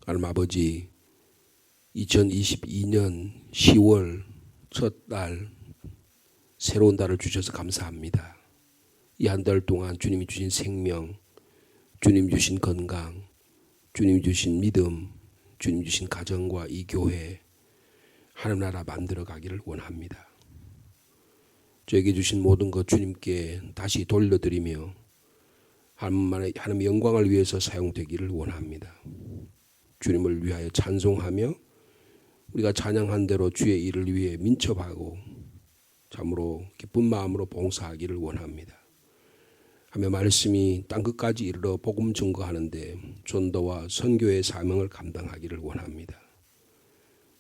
하나님 아버지, 2022년 10월 첫 날 새로운 달을 주셔서 감사합니다. 이 한 달 동안 주님이 주신 생명, 주님 주신 건강, 주님 주신 믿음, 주님 주신 가정과 이 교회 하나님 나라 만들어 가기를 원합니다. 저에게 주신 모든 것 주님께 다시 돌려드리며 하나님의 영광을 위해서 사용되기를 원합니다. 주님을 위하여 찬송하며 우리가 찬양한 대로 주의 일을 위해 민첩하고 참으로 기쁜 마음으로 봉사하기를 원합니다. 하며 말씀이 땅끝까지 이르러 복음 증거하는데 전도와 선교의 사명을 감당하기를 원합니다.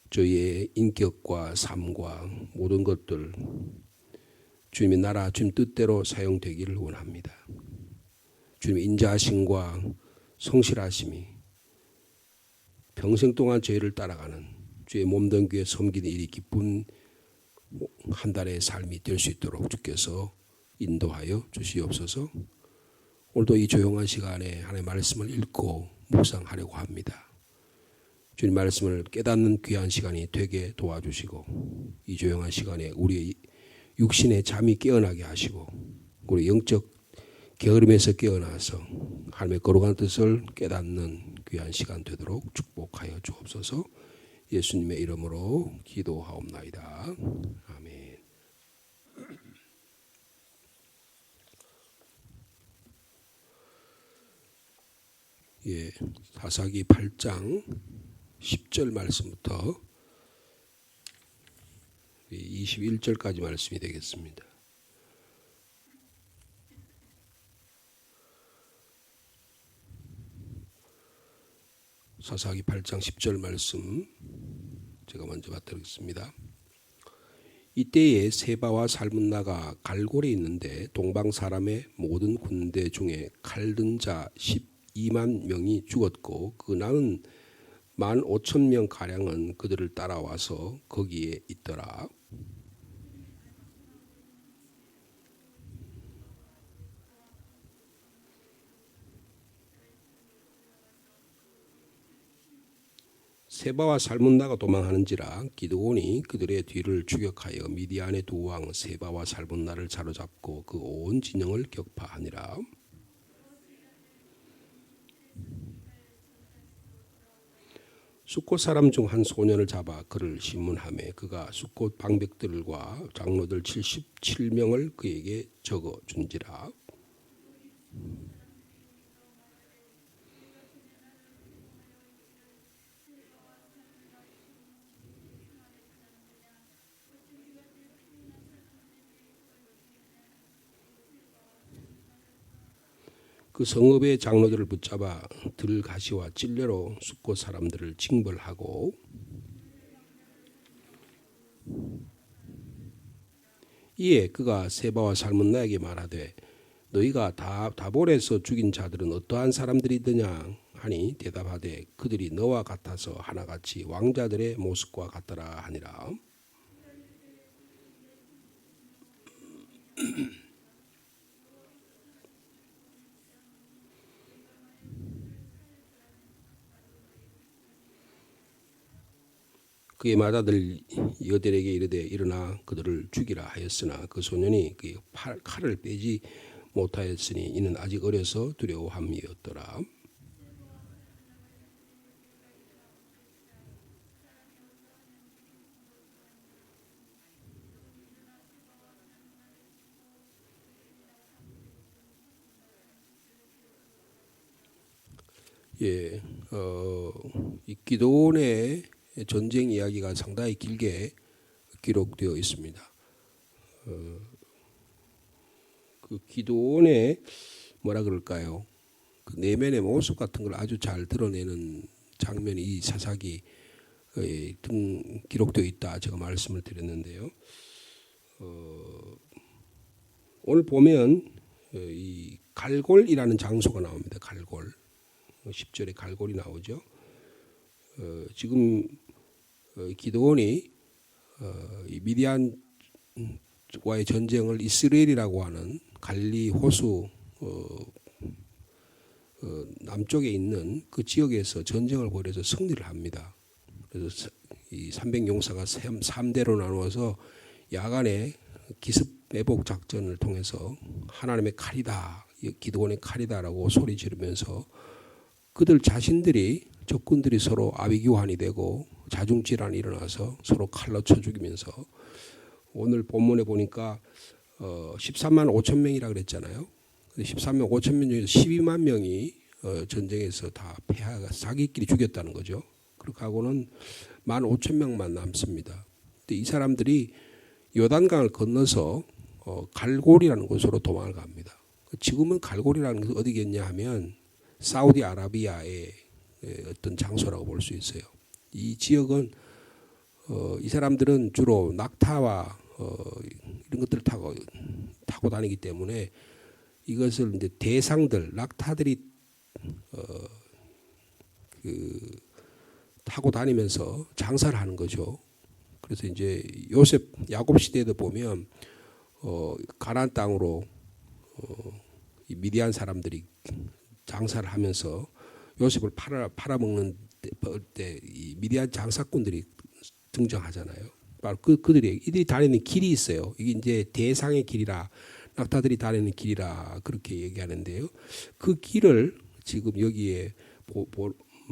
저희의 인격과 삶과 모든 것들 주님의 나라 주님 뜻대로 사용되기를 원합니다. 주님의 인자하심과 성실하심이 평생 동안 저희를 따라가는 주의 몸된 교회 섬기는 일이 기쁜 한 달의 삶이 될 수 있도록 주께서 인도하여 주시옵소서. 오늘도 이 조용한 시간에 하나님의 말씀을 읽고 묵상하려고 합니다. 주님 말씀을 깨닫는 귀한 시간이 되게 도와주시고 이 조용한 시간에 우리의 육신의 잠이 깨어나게 하시고 우리 영적 게으름에서 깨어나서 하나님의 거룩한 뜻을 깨닫는 귀한 시간 되도록 축복하여 주옵소서. 예수님의 이름으로 기도하옵나이다. 아멘. 사사기 8장 10절 말씀부터 21절까지 말씀이 되겠습니다. 사사기 8장 10절 말씀 제가 먼저 받들겠습니다. 이때에 세바와 살문나가 갈골에 있는데 동방 사람의 모든 군대 중에 칼든 자 12만 명이 죽었고 그 남은 15,000명 가량은 그들을 따라와서 거기에 있더라. 세바와 살문나가 도망하는지라 기드온이 그들의 뒤를 추격하여 미디안의 두 왕 세바와 살문나를 사로잡고 그 온 진영을 격파하니라. 숫곳 사람 중 한 소년을 잡아 그를 심문하매 그가 숫곳 방백들과 장로들 77명을 그에게 적어 준지라. 그 성읍의 장로들을 붙잡아 들가시와 찔레로 숫곳 사람들을 징벌하고 이에 그가 세바와 살문나에게 말하되 너희가 다볼에서 죽인 자들은 어떠한 사람들이더냐 하니 대답하되 그들이 너와 같아서 하나같이 왕자들의 모습과 같더라 하니라. 그의 맏아들 여델에게 이르되 일어나 그들을 죽이라 하였으나 그 소년이 그의 칼을 빼지 못하였으니 이는 아직 어려서 두려워함이었더라. 이 기드온의 전쟁 이야기가 상당히 길게 기록되어 있습니다. 그 기드온의 뭐라 그럴까요? 그 내면의 모습 같은 걸 아주 잘 드러내는 장면이 이 사사기에 기록되어 있다 제가 말씀을 드렸는데요. 오늘 보면 이 갈골이라는 장소가 나옵니다. 갈골 10절에 갈골이 나오죠. 지금 기드온이 이 미디안과의 전쟁을 이스라엘이라고 하는 갈리 호수 남쪽에 있는 그 지역에서 전쟁을 벌여서 승리를 합니다. 그래서 이 300용사가 3대로 나누어서 야간에 기습 매복 작전을 통해서 하나님의 칼이다, 기드온의 칼이다라고 소리 지르면서 그들 자신들이 적군들이 서로 아비규환이 되고 자중질환이 일어나서 서로 칼로 쳐 죽이면서 오늘 본문에 보니까 13만 5천 명이라 그랬잖아요. 13만 5천 명 중에서 12만 명이 전쟁에서 다 패하가 자기끼리 죽였다는 거죠. 그렇게 하고는 1만 5천 명만 남습니다. 근데 이 사람들이 요단강을 건너서 갈골이라는 곳으로 도망을 갑니다. 지금은 갈골이라는 것은 어디겠냐 하면 사우디아라비아의 어떤 장소라고 볼 수 있어요. 이 지역은 이 사람들은 주로 낙타와 이런 것들을 타고 다니기 때문에 이것을 이제 대상들, 낙타들이 타고 다니면서 장사를 하는 거죠. 그래서 이제 요셉 야곱 시대에도 보면 가나안 땅으로 이 미디안 사람들이 장사를 하면서 요셉을 팔아먹는 때 이 미디안 장사꾼들이 등장하잖아요. 바로 이들이 다니는 길이 있어요. 이게 이제 대상의 길이라, 낙타들이 다니는 길이라 그렇게 얘기하는데요. 그 길을 지금 여기에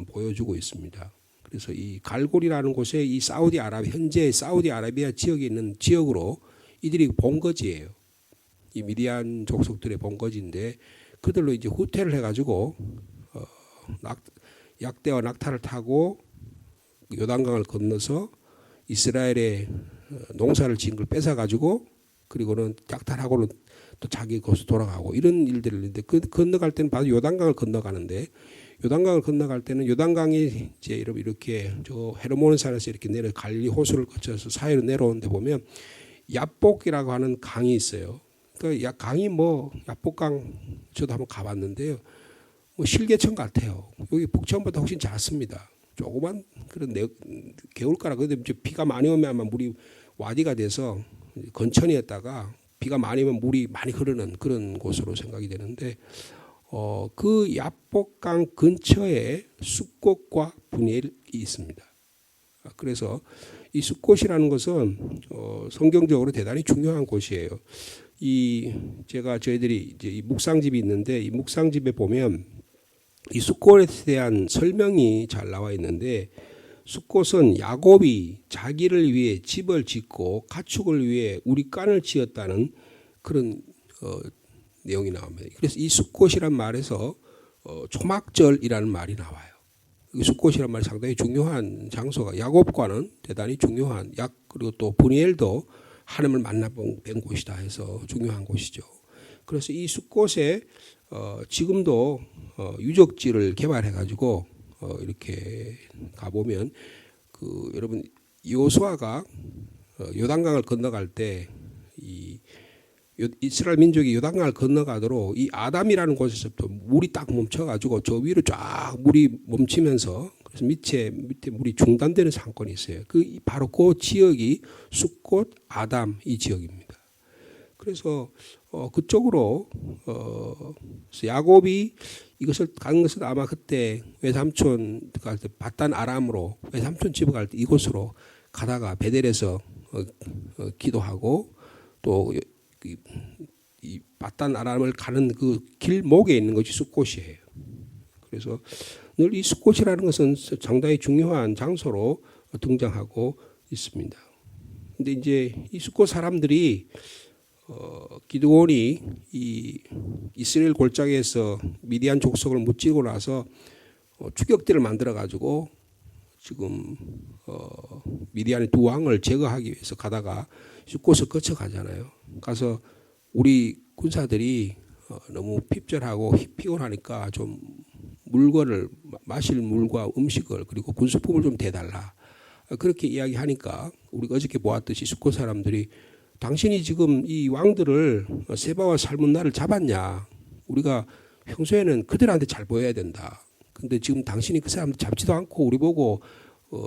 보여주고 있습니다. 그래서 이 갈골이라는 곳에 이 현재 사우디아라비아 지역에 있는 지역으로 이들이 본거지예요. 이 미디안 족속들의 본거지인데 그들로 이제 후퇴를 해가지고 약대와 낙타를 타고 요단강을 건너서 이스라엘의 농사를 지은 걸 뺏어가지고 그리고는 약탈하고는 또 자기 곳으로 돌아가고 이런 일들을 했는데 건너갈 때는 바로 요단강을 건너가는데 요단강을 건너갈 때는 요단강이 이제 이렇게 저 헤르몬 산에서 이렇게 내려 갈릴리 호수를 거쳐서 사이로 내려오는데 보면 야복이라고 하는 강이 있어요. 그 강이 야복강 저도 한번 가봤는데요. 실개천 같아요. 여기 북천보다 훨씬 작습니다. 조그만 그런 개울가라. 그런데 비가 많이 오면 아마 물이 와디가 돼서 건천이었다가 비가 많이 오면 물이 많이 흐르는 그런 곳으로 생각이 되는데 그 야복강 근처에 숫꽃과 분이엘이 있습니다. 그래서 이 숫꽃이라는 것은 성경적으로 대단히 중요한 곳이에요. 저희들이 이제 이 묵상집이 있는데 이 묵상집에 보면 이 숫꽃에 대한 설명이 잘 나와 있는데 숫꽃은 야곱이 자기를 위해 집을 짓고 가축을 위해 우리간을 지었다는 그런 내용이 나옵니다. 그래서 이 숫꽃이란 말에서 초막절이라는 말이 나와요. 이 숫꽃이란 말이 상당히 중요한 장소가 야곱과는 대단히 중요한 그리고 또 브니엘도 하나님을 만나본 곳이다 해서 중요한 곳이죠. 그래서 이 숫꽃에 지금도 유적지를 개발해가지고 이렇게 가보면 여러분 여호수아가 요단강을 건너갈 때 이스라엘 민족이 요단강을 건너가도록 이 아담이라는 곳에서부터 물이 딱 멈춰가지고 저 위로 쫙 물이 멈추면서 그래서 밑에 물이 중단되는 사건이 있어요. 바로 그 지역이 숫꽃 아담 이 지역입니다. 그래서 그쪽으로 야곱이 이것을 간 것은 아마 그때 외삼촌 갈 때 바단 아람으로 외삼촌 집에 갈 때 이곳으로 가다가 베델에서 기도하고 또 이 바단 아람을 가는 그 길목에 있는 것이 숫꽃이에요. 그래서 늘 이 숫꽃이라는 것은 상당히 중요한 장소로 등장하고 있습니다. 근데 이제 이 숫꽃 사람들이 기드온이 이 이스라엘 골짜기에서 미디안 족속을 무찌고 나서 추격대를 만들어 가지고 지금 미디안의 두 왕을 제거하기 위해서 가다가 숫꽃을 거쳐 가잖아요. 가서 우리 군사들이 너무 핍절하고 피곤하니까 좀 물건을 마실 물과 음식을 그리고 군수품을 좀 대달라 그렇게 이야기하니까 우리가 어저께 보았듯이 숫꽃 사람들이 당신이 지금 이 왕들을 세바와 살문나를 잡았냐? 우리가 평소에는 그들한테 잘 보여야 된다. 근데 지금 당신이 그 사람들 잡지도 않고 우리 보고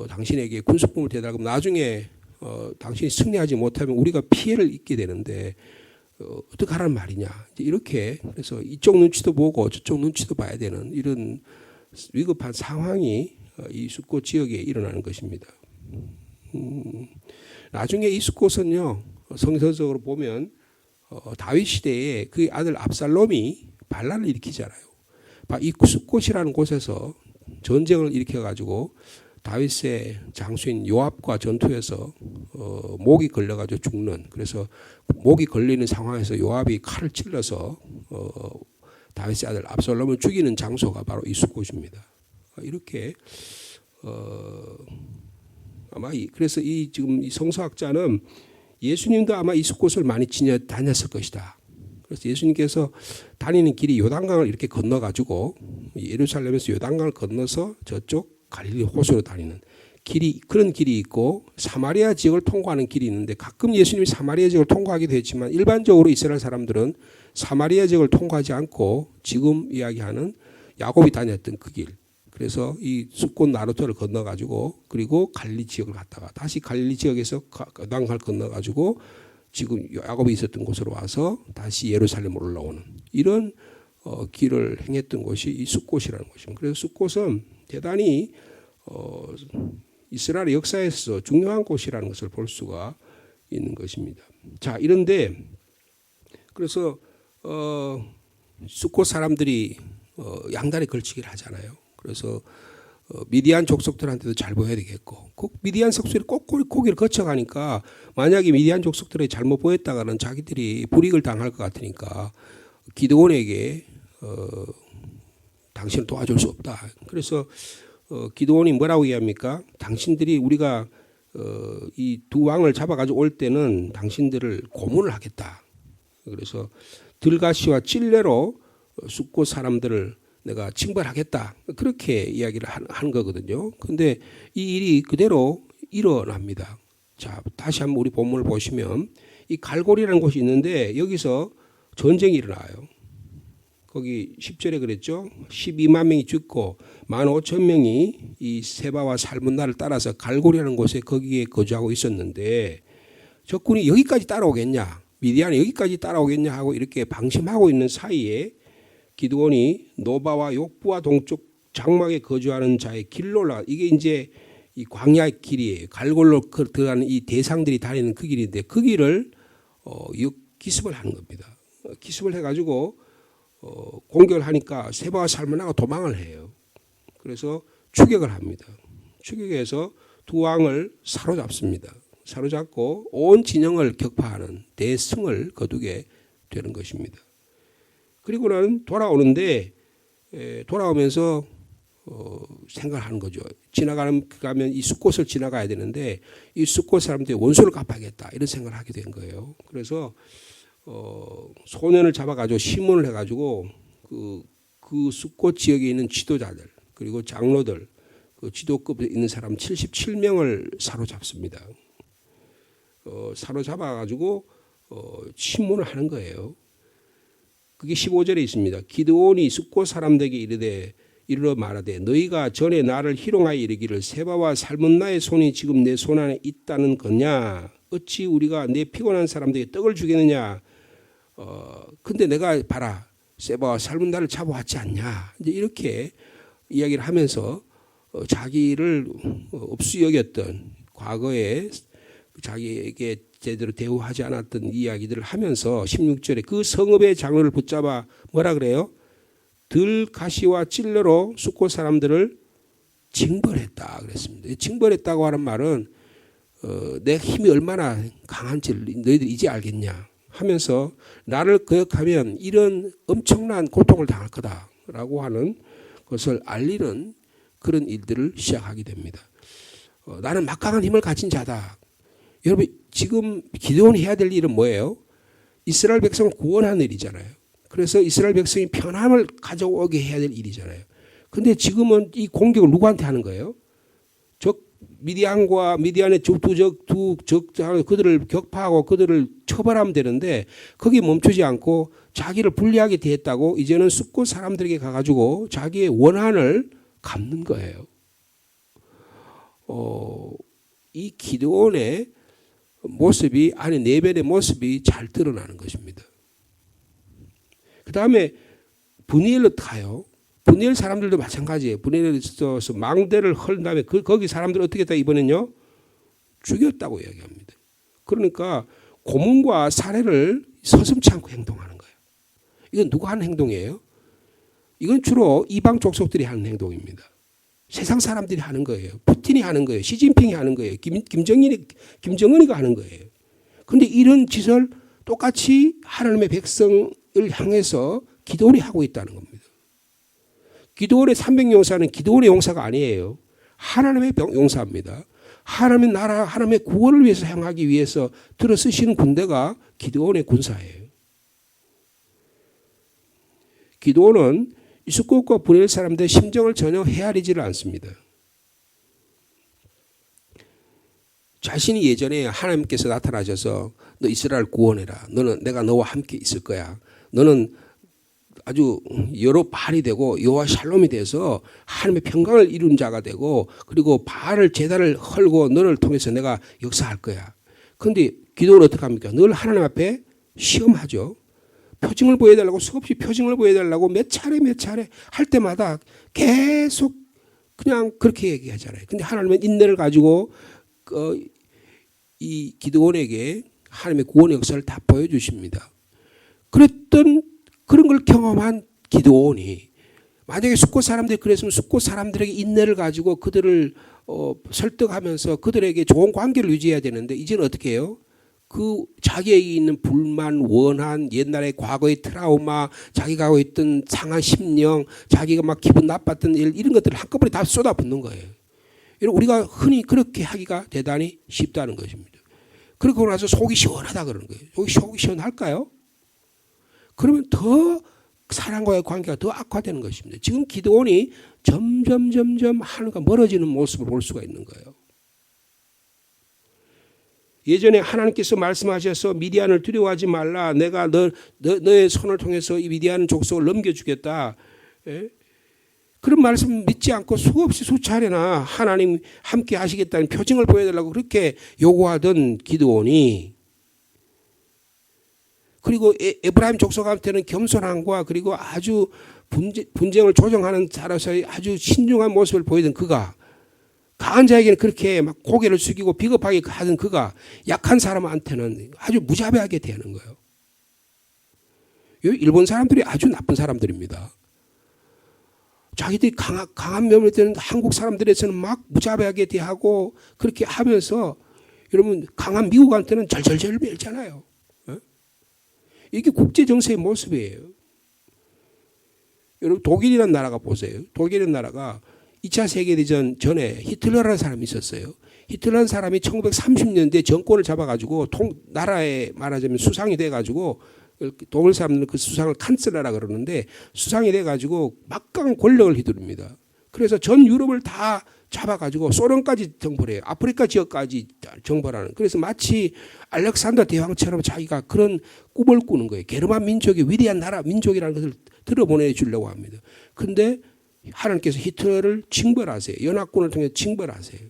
당신에게 군수품을 대달하면 나중에 당신이 승리하지 못하면 우리가 피해를 입게 되는데 어떻게 하란 말이냐. 이렇게 그래서 이쪽 눈치도 보고 저쪽 눈치도 봐야 되는 이런 위급한 상황이 이 숫곳 지역에 일어나는 것입니다. 나중에 이 숫곳은요, 성서적으로 보면 다윗 시대에 그 아들 압살롬이 반란을 일으키잖아요. 이 숫곳이라는 곳에서 전쟁을 일으켜가지고 다윗의 장수인 요압과 전투에서 목이 걸려가지고 죽는, 그래서 목이 걸리는 상황에서 요압이 칼을 찔러서 다윗의 아들 압살롬을 죽이는 장소가 바로 이 숫곳입니다. 이렇게 아마 그래서 지금 이 성서학자는 예수님도 아마 이 숫곳을 많이 다녔을 것이다. 그래서 예수님께서 다니는 길이 요단강을 이렇게 건너가지고 예루살렘에서 요단강을 건너서 저쪽 갈릴리 호수로 다니는 길이, 그런 길이 있고 사마리아 지역을 통과하는 길이 있는데 가끔 예수님이 사마리아 지역을 통과하기도 했지만 일반적으로 이스라엘 사람들은 사마리아 지역을 통과하지 않고 지금 이야기하는 야곱이 다녔던 그 길, 그래서 이 숫곳 나루토를 건너가지고 그리고 갈릴리 지역을 갔다가 다시 갈릴리 지역에서 요단강을 건너가지고 지금 야곱이 있었던 곳으로 와서 다시 예루살렘으로 올라오는 이런 길을 행했던 곳이 이 숫곳이라는 것입니다. 그래서 숫곳은 대단히 이스라엘 역사에서 중요한 곳이라는 것을 볼 수가 있는 것입니다. 자, 이런데 그래서 숫곳 사람들이 양다리 걸치기를 하잖아요. 그래서 미디안 족속들한테도 잘 보여야 되겠고, 미디안 족속들이 꼭 고기를 거쳐가니까 만약에 미디안 족속들이 잘못 보였다가는 자기들이 불이익을 당할 것 같으니까 기드온에게 당신을 도와줄 수 없다. 그래서 기드온이 뭐라고 얘기합니까? 당신들이 우리가 이 두 왕을 잡아가지고 올 때는 당신들을 고문을 하겠다. 그래서 들가시와 찔레로 숫곳 사람들을 내가 징벌하겠다. 그렇게 이야기를 한 거거든요. 그런데 이 일이 그대로 일어납니다. 자, 다시 한번 우리 본문을 보시면 이 갈골이라는 곳이 있는데 여기서 전쟁이 일어나요. 거기 10절에 그랬죠. 12만 명이 죽고 15,000명이 이 세바와 살문나를 따라서 갈골이라는 곳에 거기에 거주하고 있었는데 적군이 여기까지 따라오겠냐, 미디안이 여기까지 따라오겠냐 하고 이렇게 방심하고 있는 사이에 기드온이 노바와 욕부와 동쪽 장막에 거주하는 자의 길로 올라, 이게 이제 이 광야의 길이에요. 갈골로 들어가는 이 대상들이 다니는 그 길인데 그 길을 기습을 하는 겁니다. 기습을 해가지고 공격을 하니까 세바와 살문나가 도망을 해요. 그래서 추격을 합니다. 추격해서 두 왕을 사로잡습니다. 사로잡고 온 진영을 격파하는 대승을 거두게 되는 것입니다. 그리고는 돌아오는데 돌아오면서 생각하는 거죠. 가면 이 숫곳을 지나가야 되는데 이 숫곳 사람들이 원수를 갚아야겠다 이런 생각을 하게 된 거예요. 그래서 소년을 잡아가지고 심문을 해가지고 그 숫곳 지역에 있는 지도자들 그리고 장로들 그 지도급에 있는 사람 77명을 사로잡습니다. 사로잡아가지고 심문을 하는 거예요. 그게 15절에 있습니다. 기드온이 숫곳 사람들에게 이르러 말하되 너희가 전에 나를 희롱하여 이르기를 세바와 살문나의 손이 지금 내 손 안에 있다는 거냐, 어찌 우리가 내 피곤한 사람들에게 떡을 주겠느냐. 근데 내가 봐라 세바와 살문나를 잡아왔지 않냐. 이제 이렇게 이야기를 하면서 자기를 없이 여겼던 과거에 자기에게 제대로 대우하지 않았던 이야기들을 하면서 16절에 그 성읍의 장로를 붙잡아 뭐라 그래요? 들가시와 찔레로 숫곳 사람들을 징벌했다 그랬습니다. 징벌했다고 하는 말은 내 힘이 얼마나 강한지 너희들이 이제 알겠냐 하면서 나를 거역하면 이런 엄청난 고통을 당할 거다라고 하는 것을 알리는 그런 일들을 시작하게 됩니다. 나는 막강한 힘을 가진 자다. 여러분 지금 기드온이 해야 될 일은 뭐예요? 이스라엘 백성을 구원하는 일이잖아요. 그래서 이스라엘 백성이 편함을 가져오게 해야 될 일이잖아요. 그런데 지금은 이 공격을 누구한테 하는 거예요? 미디안의 두 적자를 그들을 격파하고 그들을 처벌하면 되는데 거기 멈추지 않고 자기를 불리하게 대했다고 이제는 숫곳 사람들에게 가가지고 자기의 원한을 갚는 거예요. 이 기드온의 모습이 안에 내면의 모습이 잘 드러나는 것입니다. 그 다음에 브니엘로 가요. 브니엘 사람들도 마찬가지예요. 브니엘에 있어서 망대를 헐 다음에 거기 사람들 어떻게 했다 이번엔요? 죽였다고 이야기합니다. 그러니까 고문과 살해를 서슴지 않고 행동하는 거예요. 이건 누가 하는 행동이에요? 이건 주로 이방 족속들이 하는 행동입니다. 세상 사람들이 하는 거예요. 푸틴이 하는 거예요. 시진핑이 하는 거예요. 김정은이가 하는 거예요. 그런데 이런 짓을 똑같이 하나님의 백성을 향해서 기도원이 하고 있다는 겁니다. 기도원의 300용사는 기도원의 용사가 아니에요. 하나님의 용사입니다. 하나님의 나라, 하나님의 구원을 위해서 행하기 위해서 들어쓰시는 군대가 기도원의 군사예요. 기도원은 이스라엘과 브니엘 사람들의 심정을 전혀 헤아리지를 않습니다. 자신이 예전에 하나님께서 나타나셔서 너 이스라엘 구원해라. 너는 내가 너와 함께 있을 거야. 너는 아주 여러 바알이 되고 여호와 샬롬이 돼서 하나님의 평강을 이룬 자가 되고 그리고 바알을 제단을 헐고 너를 통해서 내가 역사할 거야. 그런데 기도는 어떻게 합니까? 늘 하나님 앞에 시험하죠. 표징을 보여달라고 수없이 표징을 보여달라고 몇 차례 할 때마다 계속 그냥 그렇게 얘기하잖아요. 근데 하나님은 인내를 가지고 이 기드온에게 하나님의 구원의 역사를 다 보여주십니다. 그런 걸 경험한 기드온이 만약에 숫곳 사람들이 그랬으면 숫곳 사람들에게 인내를 가지고 그들을 설득하면서 그들에게 좋은 관계를 유지해야 되는데 이제는 어떻게 해요? 그 자기에게 있는 불만, 원한, 옛날의 과거의 트라우마, 자기가 하고 있던 상한 심령, 자기가 막 기분 나빴던 일 이런 것들을 한꺼번에 다 쏟아붓는 거예요. 우리가 흔히 그렇게 하기가 대단히 쉽다는 것입니다. 그러고 나서 속이 시원하다 그러는 거예요. 속이 시원할까요? 그러면 더 사람과의 관계가 더 악화되는 것입니다. 지금 기드온이 점점 하나님과 멀어지는 모습을 볼 수가 있는 거예요. 예전에 하나님께서 말씀하셔서 미디안을 두려워하지 말라. 내가 너의 손을 통해서 이 미디안 족속을 넘겨주겠다. 예? 그런 말씀 믿지 않고 수없이 수차례나 하나님 함께 하시겠다는 표징을 보여달라고 그렇게 요구하던 기드온이 그리고 에브라임 족속한테는 겸손함과 그리고 아주 분쟁을 조정하는 자로서의 아주 신중한 모습을 보이던 그가 강한 자에게는 그렇게 막 고개를 숙이고 비겁하게 하던 그가 약한 사람한테는 아주 무자비하게 대하는 거예요. 일본 사람들이 아주 나쁜 사람들입니다. 자기들이 강한 면을 드는 한국 사람들에서는 막 무자비하게 대하고 그렇게 하면서 여러분 강한 미국한테는 절절절 멸잖아요. 이게 국제정세의 모습이에요. 여러분 독일이라는 나라가 보세요. 독일이라는 나라가 2차 세계대전 전에 히틀러라는 사람이 있었어요. 히틀러라는 사람이 1930년대 정권을 잡아가지고 나라에 말하자면 수상이 돼가지고 독일 사람들은 그 수상을 칸슬러라 그러는데 수상이 돼가지고 막강한 권력을 휘두릅니다. 그래서 전 유럽을 다 잡아가지고 소련까지 정벌을 해요. 아프리카 지역까지 정벌하는. 그래서 마치 알렉산더 대왕처럼 자기가 그런 꿈을 꾸는 거예요. 게르만 민족이 위대한 나라 민족이라는 것을 들어보내주려고 합니다. 그런데 하나님께서 히틀러를 징벌하세요. 연합군을 통해 징벌하세요.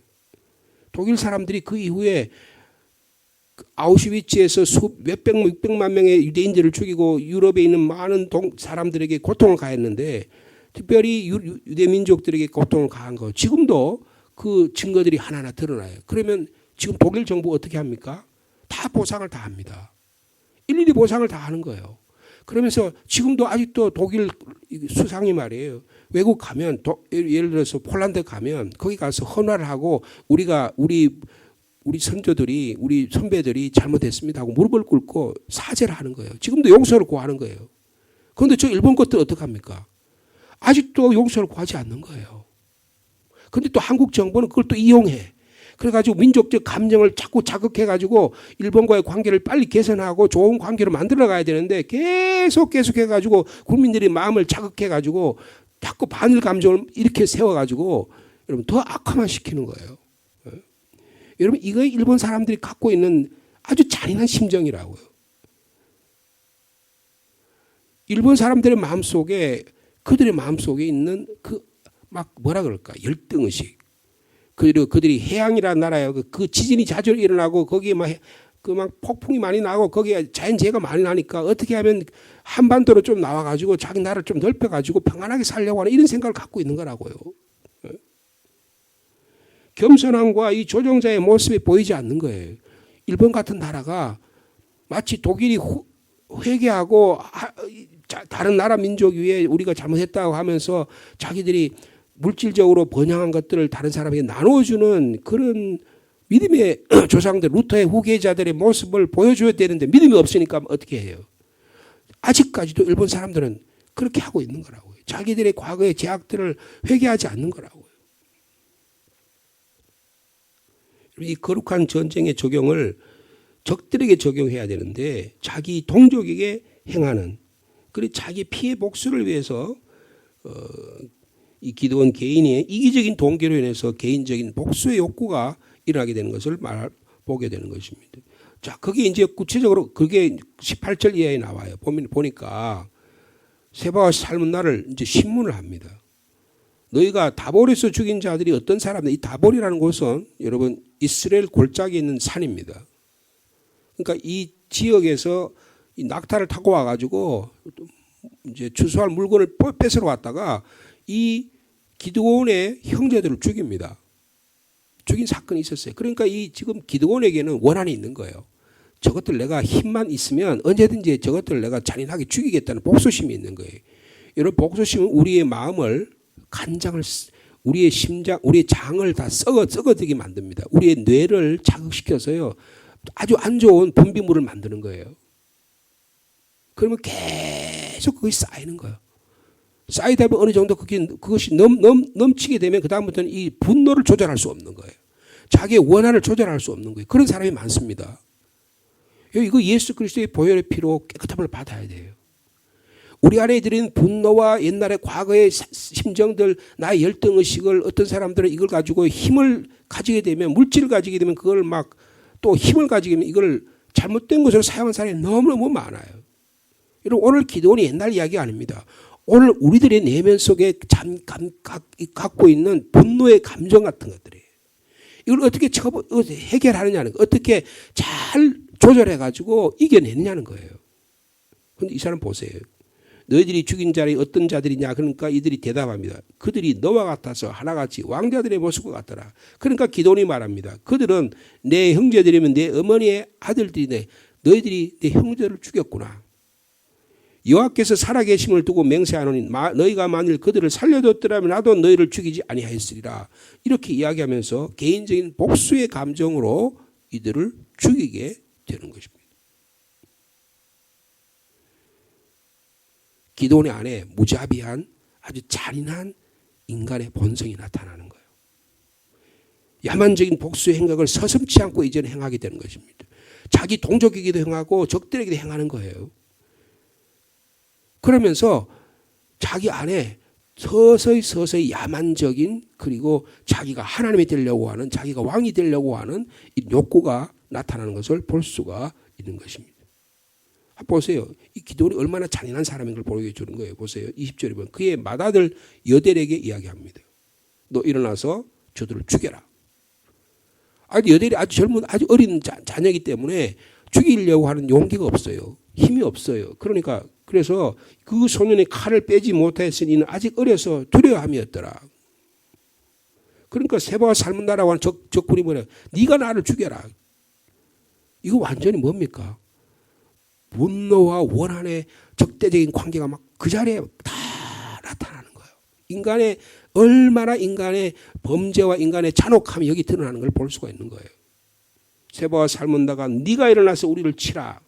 독일 사람들이 그 이후에 아우슈비츠에서 몇백만 명의 유대인들을 죽이고 유럽에 있는 많은 사람들에게 고통을 가했는데 특별히 유대 민족들에게 고통을 가한 거 지금도 그 증거들이 하나하나 드러나요. 그러면 지금 독일 정부 어떻게 합니까? 다 보상을 다 합니다. 일일이 보상을 다 하는 거예요. 그러면서 지금도 아직도 독일 수상이 말이에요. 외국 가면 예를 들어서 폴란드 가면 거기 가서 헌화를 하고 우리 선조들이 우리 선배들이 잘못했습니다 하고 무릎을 꿇고 사죄를 하는 거예요. 지금도 용서를 구하는 거예요. 그런데 저 일본 것들 어떡합니까? 아직도 용서를 구하지 않는 거예요. 그런데 또 한국 정부는 그걸 또 이용해. 그래가지고 민족적 감정을 자꾸 자극해가지고 일본과의 관계를 빨리 개선하고 좋은 관계로 만들어 가야 되는데 계속 해가지고 국민들의 마음을 자극해가지고 자꾸 반일 감정을 이렇게 세워가지고 여러분 더 악화만 시키는 거예요. 여러분 이거 일본 사람들이 갖고 있는 아주 잔인한 심정이라고요. 일본 사람들의 마음속에 그들의 마음속에 있는 막 뭐라 그럴까 열등의식. 그리고 그들이 해양이라는 나라예요. 그 지진이 자주 일어나고 거기에 막 그 막 폭풍이 많이 나고 거기에 자연재해가 많이 나니까 어떻게 하면 한반도로 좀 나와가지고 자기 나라를 좀 넓혀가지고 평안하게 살려고 하는 이런 생각을 갖고 있는 거라고요. 겸손함과 이 조종자의 모습이 보이지 않는 거예요. 일본 같은 나라가 마치 독일이 회개하고 다른 나라 민족 위에 우리가 잘못했다고 하면서 자기들이 물질적으로 번영한 것들을 다른 사람에게 나눠주는 그런 믿음의 조상들, 루터의 후계자들의 모습을 보여줘야 되는데 믿음이 없으니까 어떻게 해요? 아직까지도 일본 사람들은 그렇게 하고 있는 거라고요. 자기들의 과거의 죄악들을 회개하지 않는 거라고요. 이 거룩한 전쟁의 적용을 적들에게 적용해야 되는데 자기 동족에게 행하는, 그리고 자기 피해 복수를 위해서 이 기드온 개인의 이기적인 동기로 인해서 개인적인 복수의 욕구가 일어나게 되는 것을 보게 되는 것입니다. 자, 그게 이제 구체적으로 그게 18절 이하에 나와요. 보니까 세바와 살문나를 이제 신문을 합니다. 너희가 다볼에서 죽인 자들이 어떤 사람들, 이 다볼이라는 곳은 여러분 이스라엘 골짜기에 있는 산입니다. 그러니까 이 지역에서 이 낙타를 타고 와가지고 이제 추수할 물건을 뺏으러 왔다가 이 기드온의 형제들을 죽입니다. 죽인 사건이 있었어요. 그러니까 이 지금 기드온에게는 원한이 있는 거예요. 저것들 내가 힘만 있으면 언제든지 저것들 내가 잔인하게 죽이겠다는 복수심이 있는 거예요. 여러분 복수심은 우리의 마음을 간장을 우리의 심장, 우리의 장을 다 썩어지게 만듭니다. 우리의 뇌를 자극시켜서요. 아주 안 좋은 분비물을 만드는 거예요. 그러면 계속 그것이 쌓이는 거예요. 쌓이다 보면 어느 정도 그것이 넘치게 되면 그다음부터는 이 분노를 조절할 수 없는 거예요. 자기의 원한을 조절할 수 없는 거예요. 그런 사람이 많습니다. 이거 예수 그리스도의 보혈의 피로 깨끗함을 받아야 돼요. 우리 안에 들은 분노와 옛날의 과거의 심정들, 나의 열등의식을 어떤 사람들은 이걸 가지고 힘을 가지게 되면, 물질을 가지게 되면 그걸 막 또 힘을 가지게 되면 이걸 잘못된 것으로 사용한 사람이 너무너무 많아요. 여러분 오늘 기도원이 옛날 이야기 아닙니다. 오늘 우리들의 내면 속에 갖고 있는 분노의 감정 같은 것들이에요. 이걸 어떻게 해결하느냐는 거예요. 어떻게 잘 조절해가지고 이겨내느냐는 거예요. 그런데 이 사람 보세요. 너희들이 죽인 자들이 어떤 자들이냐. 그러니까 이들이 대답합니다. 그들이 너와 같아서 하나같이 왕자들의 모습과 같더라. 그러니까 기도원이 말합니다. 그들은 내 형제들이면 내 어머니의 아들들이네. 너희들이 내 형제를 죽였구나. 여호와께서 살아계심을 두고 맹세하노니 너희가 만일 그들을 살려뒀더라면 나도 너희를 죽이지 아니하였으리라. 이렇게 이야기하면서 개인적인 복수의 감정으로 이들을 죽이게 되는 것입니다. 기도원의 안에 무자비한 아주 잔인한 인간의 본성이 나타나는 거예요. 야만적인 복수의 행각을 서슴지 않고 이제는 행하게 되는 것입니다. 자기 동족에게도 행하고 적들에게도 행하는 거예요. 그러면서 자기 안에 서서히 야만적인, 그리고 자기가 하나님이 되려고 하는, 자기가 왕이 되려고 하는 이 욕구가 나타나는 것을 볼 수가 있는 것입니다. 보세요. 이 기도원이 얼마나 잔인한 사람인 걸 보여주는 거예요. 보세요. 20절에 보면 그의 맏아들 여델에게 이야기합니다. 너 일어나서 저들을 죽여라. 여델이 아주 젊은 아주 어린 자녀이기 때문에 죽이려고 하는 용기가 없어요. 힘이 없어요. 그래서 그 소년의 칼을 빼지 못했으니 이는 아직 어려서 두려워함이었더라. 그러니까 세바와 살문나라고 하는 적군이 뭐냐. 네가 나를 죽여라. 이거 완전히 뭡니까? 분노와 원한의 적대적인 관계가 막 그 자리에 다 나타나는 거예요. 얼마나 인간의 범죄와 인간의 잔혹함이 여기 드러나는 걸 볼 수가 있는 거예요. 세바와 살문나가 네가 일어나서 우리를 치라.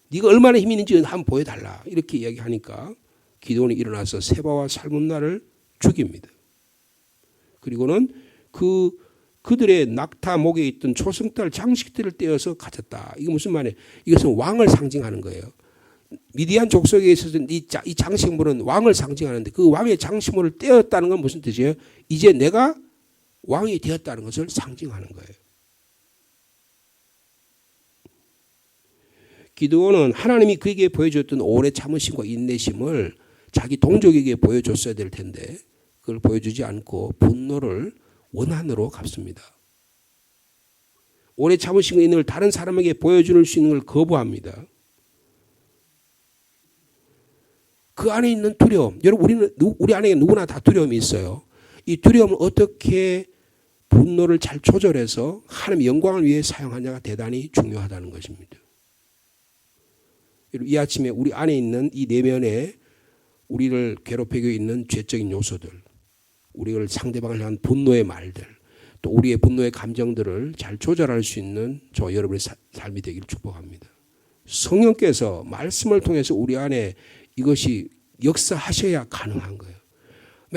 네가 얼마나 힘이 있는지 한번 보여달라. 이렇게 이야기하니까 기드온이 일어나서 세바와 살문나를 죽입니다. 그리고는 그들의 낙타 목에 있던 초승달 장식들을 떼어서 가졌다. 이게 무슨 말이에요? 이것은 왕을 상징하는 거예요. 미디안 족속에 있어서 이 장식물은 왕을 상징하는데 그 왕의 장식물을 떼었다는 건 무슨 뜻이에요? 이제 내가 왕이 되었다는 것을 상징하는 거예요. 기드온은 하나님이 그에게 보여줬던 오래 참으심과 인내심을 자기 동족에게 보여줬어야 될 텐데 그걸 보여주지 않고 분노를 원한으로 갚습니다. 오래 참으신 인을 다른 사람에게 보여줄 수 있는 걸 거부합니다. 그 안에 있는 두려움, 여러분 우리 안에 누구나 다 두려움이 있어요. 이 두려움을 어떻게 분노를 잘 조절해서 하나님의 영광을 위해 사용하냐가 대단히 중요하다는 것입니다. 이 아침에 우리 안에 있는 이 내면에 우리를 괴롭히고 있는 죄적인 요소들, 우리를 상대방을 향한 분노의 말들, 또 우리의 분노의 감정들을 잘 조절할 수 있는 저 여러분의 삶이 되기를 축복합니다. 성령께서 말씀을 통해서 우리 안에 이것이 역사하셔야 가능한 거예요.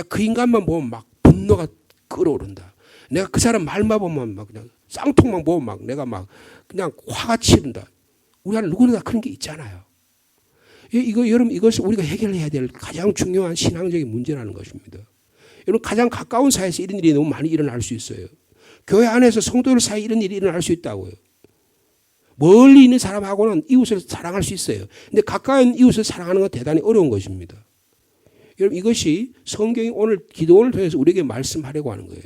그 인간만 보면 막 분노가 끓어오른다. 내가 그 사람 말만 보면 막 그냥 쌍통만 보면 막 내가 막 그냥 화가 치른다. 우리 안에 누구나 그런 게 있잖아요. 여러분 이것을 우리가 해결해야 될 가장 중요한 신앙적인 문제라는 것입니다. 여러분 가장 가까운 사이에서 이런 일이 너무 많이 일어날 수 있어요. 교회 안에서 성도들 사이에 이런 일이 일어날 수 있다고요. 멀리 있는 사람하고는 이웃을 사랑할 수 있어요. 근데 가까운 이웃을 사랑하는 건 대단히 어려운 것입니다. 여러분 이것이 성경이 오늘 기도원을 통해서 우리에게 말씀하려고 하는 거예요.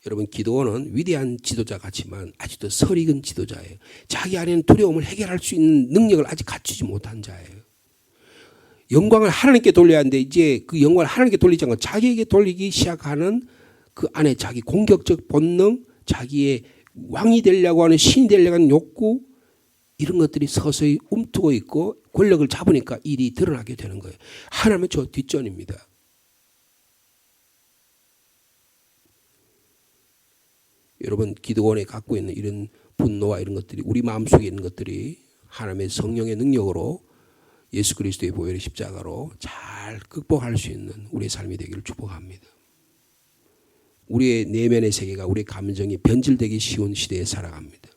여러분 기도원은 위대한 지도자 같지만 아직도 설익은 지도자예요. 자기 안에는 두려움을 해결할 수 있는 능력을 아직 갖추지 못한 자예요. 영광을 하나님께 돌려야 하는데 이제 그 영광을 하나님께 돌리지 않고 자기에게 돌리기 시작하는 그 안에 자기 공격적 본능, 자기의 왕이 되려고 하는 신이 되려고 하는 욕구, 이런 것들이 서서히 움트고 있고 권력을 잡으니까 일이 드러나게 되는 거예요. 하나님은 저 뒷전입니다. 여러분 기도원에 갖고 있는 이런 분노와 이런 것들이 우리 마음속에 있는 것들이 하나님의 성령의 능력으로 예수 그리스도의 보혈의 십자가로 잘 극복할 수 있는 우리의 삶이 되기를 축복합니다. 우리의 내면의 세계가 우리의 감정이 변질되기 쉬운 시대에 살아갑니다.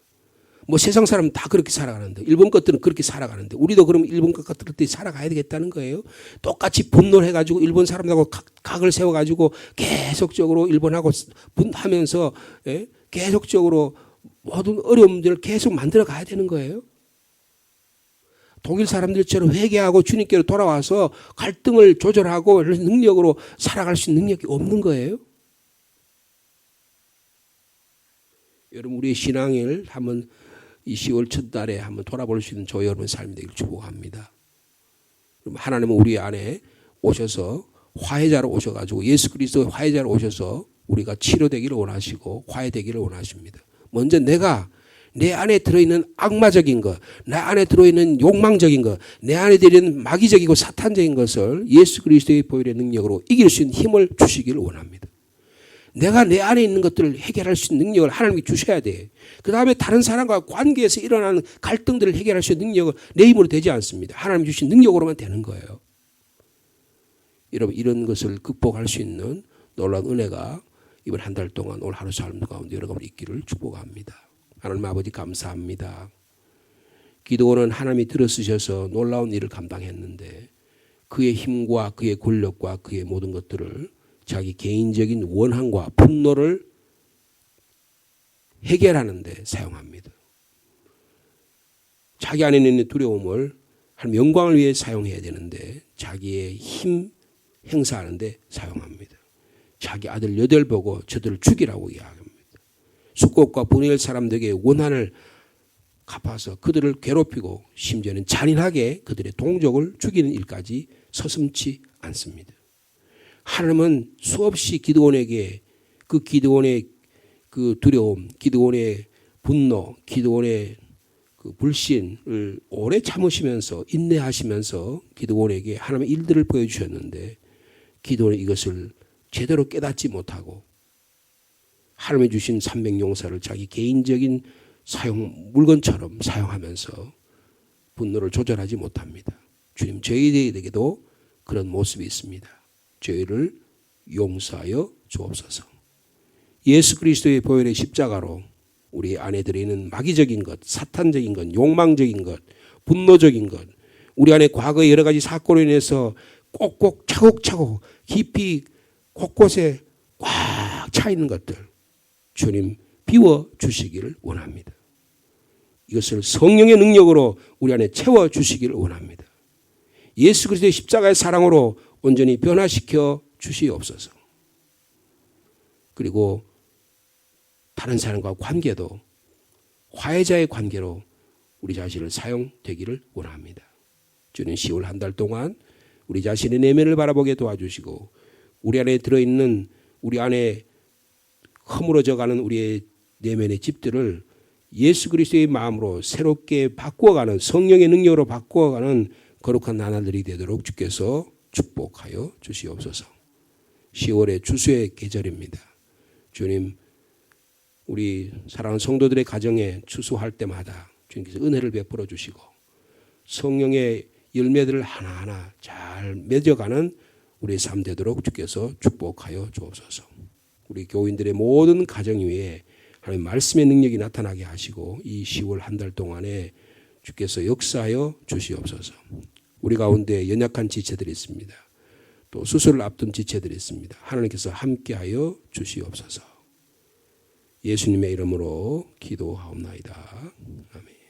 뭐 세상 사람은 다 그렇게 살아가는데 일본 것들은 그렇게 살아가는데 우리도 그러면 일본 것 같은 살아가야 되겠다는 거예요. 똑같이 분노를 해가지고 일본 사람들하고 각을 세워가지고 계속적으로 일본하고 분하면서 계속적으로 모든 어려움들을 계속 만들어 가야 되는 거예요. 독일 사람들처럼 회개하고 주님께로 돌아와서 갈등을 조절하고 능력으로 살아갈 수 있는 능력이 없는 거예요. 여러분 우리의 신앙을 한번 이 10월 첫 달에 한번 돌아볼 수 있는 저 여러분의 삶이 되기를 축복합니다. 하나님은 우리 안에 오셔서 화해자로 오셔가지고 예수 그리스도의 화해자로 오셔서 우리가 치료되기를 원하시고 화해되기를 원하십니다. 먼저 내가 내 안에 들어있는 악마적인 것, 내 안에 들어있는 욕망적인 것, 내 안에 들어있는 마귀적이고 사탄적인 것을 예수 그리스도의 보혈의 능력으로 이길 수 있는 힘을 주시기를 원합니다. 내가 내 안에 있는 것들을 해결할 수 있는 능력을 하나님이 주셔야 돼. 그 다음에 다른 사람과 관계에서 일어나는 갈등들을 해결할 수 있는 능력은 내 힘으로 되지 않습니다. 하나님이 주신 능력으로만 되는 거예요. 여러분 이런 것을 극복할 수 있는 놀라운 은혜가 이번 한 달 동안 오늘 하루 삶 가운데 여러분 있기를 축복합니다. 하나님 아버지 감사합니다. 기도원은 하나님이 들어쓰셔서 놀라운 일을 감당했는데 그의 힘과 그의 권력과 그의 모든 것들을 자기 개인적인 원한과 분노를 해결하는 데 사용합니다. 자기 안에 있는 두려움을 하나님 영광을 위해 사용해야 되는데 자기의 힘 행사하는 데 사용합니다. 자기 아들 8 보고 저들을 죽이라고 이야기합니다. 숙곡과 분이엘 사람들에게 원한을 갚아서 그들을 괴롭히고 심지어는 잔인하게 그들의 동족을 죽이는 일까지 서슴지 않습니다. 하나님은 수없이 기드온에게 그 기드온의 그 두려움, 기드온의 분노, 기드온의 그 불신을 오래 참으시면서 인내하시면서 기드온에게 하나님의 일들을 보여주셨는데 기드온이 이것을 제대로 깨닫지 못하고 하나님이 주신 300용사를 자기 개인적인 물건처럼 사용하면서 분노를 조절하지 못합니다. 주님 저희에게도 그런 모습이 있습니다. 저희를 용서하여 주옵소서. 예수 그리스도의 보혈의 십자가로 우리 안에 들어있는 마귀적인 것, 사탄적인 것, 욕망적인 것, 분노적인 것, 우리 안에 과거의 여러 가지 사건으로 인해서 꼭꼭 차곡차곡 깊이 곳곳에 꽉 차 있는 것들 주님 비워주시기를 원합니다. 이것을 성령의 능력으로 우리 안에 채워주시기를 원합니다. 예수 그리스도의 십자가의 사랑으로 온전히 변화시켜 주시옵소서. 그리고 다른 사람과 관계도 화해자의 관계로 우리 자신을 사용되기를 원합니다. 주는 10월 한 달 동안 우리 자신의 내면을 바라보게 도와주시고 우리 안에 들어있는 우리 안에 허물어져가는 우리의 내면의 집들을 예수 그리스도의 마음으로 새롭게 바꾸어가는 성령의 능력으로 바꾸어가는 거룩한 나날들이 되도록 주께서 축복하여 주시옵소서. 10월의 추수의 계절입니다. 주님, 우리 사랑하는 성도들의 가정에 추수할 때마다 주님께서 은혜를 베풀어 주시고 성령의 열매들을 하나하나 잘 맺어가는 우리의 삶 되도록 주께서 축복하여 주옵소서. 우리 교인들의 모든 가정 위에 하나님 말씀의 능력이 나타나게 하시고 이 10월 한 달 동안에 주께서 역사하여 주시옵소서. 우리 가운데 연약한 지체들이 있습니다. 또 수술을 앞둔 지체들이 있습니다. 하나님께서 함께하여 주시옵소서. 예수님의 이름으로 기도하옵나이다. 아멘.